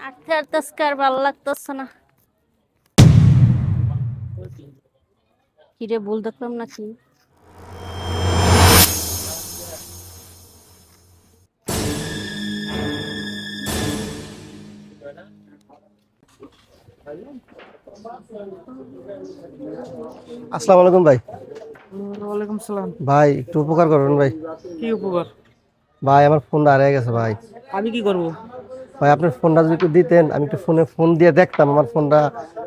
আজকাল তস্কার ভালো লাগতেছে না। কিরে ভুল দেখলাম নাকি? আসসালামু আলাইকুম ভাই। ওয়ালাইকুম সালাম। ভাই একটু উপকার করবেন ভাই। কি উপকার? ভাই আমার ফোনটা হারিয়ে গেছে ভাই। আমি কি করব? ভাই আপনার ফোনটা যদি একটু দিতেন, আমি একটু ফোন দিয়ে দেখতাম আমার ফোনটা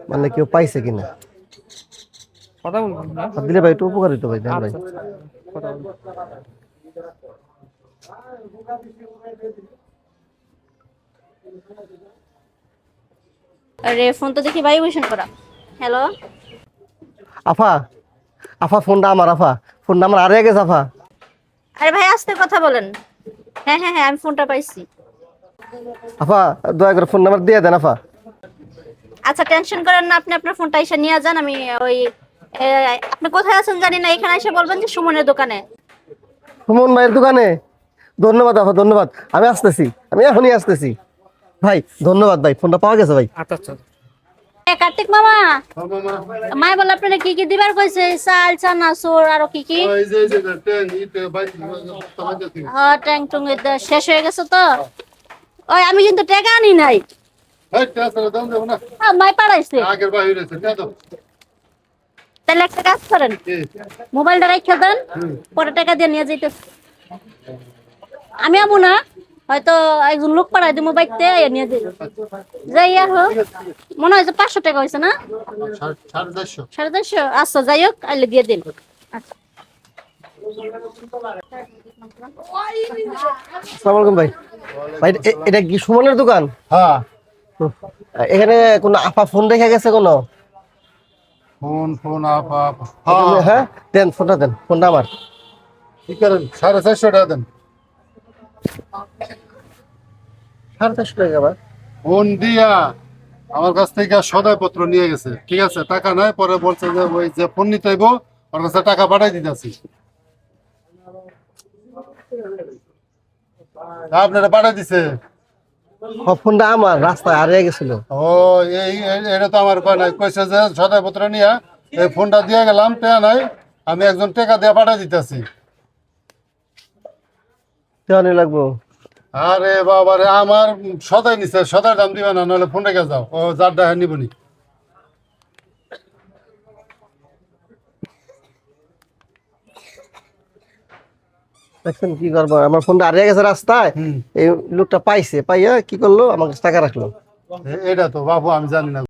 মানে কেউ পাইছে কিনা। কথা বলবেন না? আর দিলে ভাই একটু উপকার হতো ভাই, দেন ভাই। আচ্ছা আচ্ছা, কথা বলবেন। আরে ফোন তো দেখি ভাইব্রেশন করা। হ্যালো। আফা, আফা ফোনটা আমার, আফা ফোনটা আমার হারিয়ে গেছে আফা। আরে ভাই আস্তে কথা বলেন। হ্যাঁ হ্যাঁ হ্যাঁ, আমি ফোনটা পাইছি। আফা দয়া করে ফোন নাম্বার দিয়ে দেন আফা। আচ্ছা টেনশন করেন না, আপনি আপনার ফোনটা এসে নিয়ে যান। আমি ওই এ, আপনি কোথায় আছেন জানি না, এখানে এসে বলবেন যে সুমনের দোকানে। সুমন ভাইয়ের দোকানে? ধন্যবাদ আফা, ধন্যবাদ। আমি আসতেছি, আমি এখনই আসতেছি। ভাই ধন্যবাদ ভাই, ফোনটা পাওয়া গেছে ভাই। আচ্ছা আচ্ছা। কার্তিক মামা, মাই বলে আপনারা কি কি দিবার কইছে? চাল চানাচুর আরো কি কি? ট্যাং টুং শেষ হয়ে গেছে তো। ওই আমি কিন্তু টাকা আনি নাই। মাই পাড়াইছে। তাহলে একটা কাজ করেন, মোবাইলটা রেখে দেন, পরে টাকা দিয়ে নিয়ে যাইতেছে। আমি আমু না, হয়তো একজন লোক পাড়াই দিব বাইকতে নিয়ে যাই। যাইয়া হোক, মনে হয় যে 500 টাকা হয়েছে না? 450। আচ্ছা যাই হোক, আইলে দিয়ে দিন। আচ্ছা। আসসালামু আলাইকুম ভাই। ভাই এটা কি সুমনের দোকান? হ্যাঁ, উহ, এখানে কোন আফা ফোন রেখে গেছে কোনো? ফোন ফোন আপ আপ হ্যাঁ। হ্যাঁ দেন ফোনটা, দেন ফোনটা আমার। কি করেন? 450 টাকা দেন। 450 টাকা আবার? ফোন দিয়া আমার কাছ থেকে সদাই পত্র নিয়ে গেছে, ঠিক আছে? টাকা নাই, পরে বলছে যে ওই যে ফোন নিতে আইবো ওর কাছে টাকা পাঠাই দিতেছি। আপনারা পাঠাই দিছে? ফোনটা আমার রাস্তায় হারিয়ে গেছিল। ও এটা তো আমার উপায় নাই, কইছে যে সদাই পত্র নিয়ে এই ফোনটা দিয়ে গেলাম, টাকা নাই, আমি একজন টাকা দিয়ে পাঠাই দিতেছি। কেমন লাগবো? আরে বাবা রে, আমার সদাই নিছে, সদাই দাম দিবে না, নাহলে ফোন রেখে যাও, ও যার ডাহা নিবনি। দেখছেন কি করবো, আমার ফোনটা হারিয়ে গেছে রাস্তায়। হুম, এই লোকটা পাইছে, পাইয়া কি করলো, আমার কাছে টাকা রাখলো। এটা তো বাবু আমি জানি না।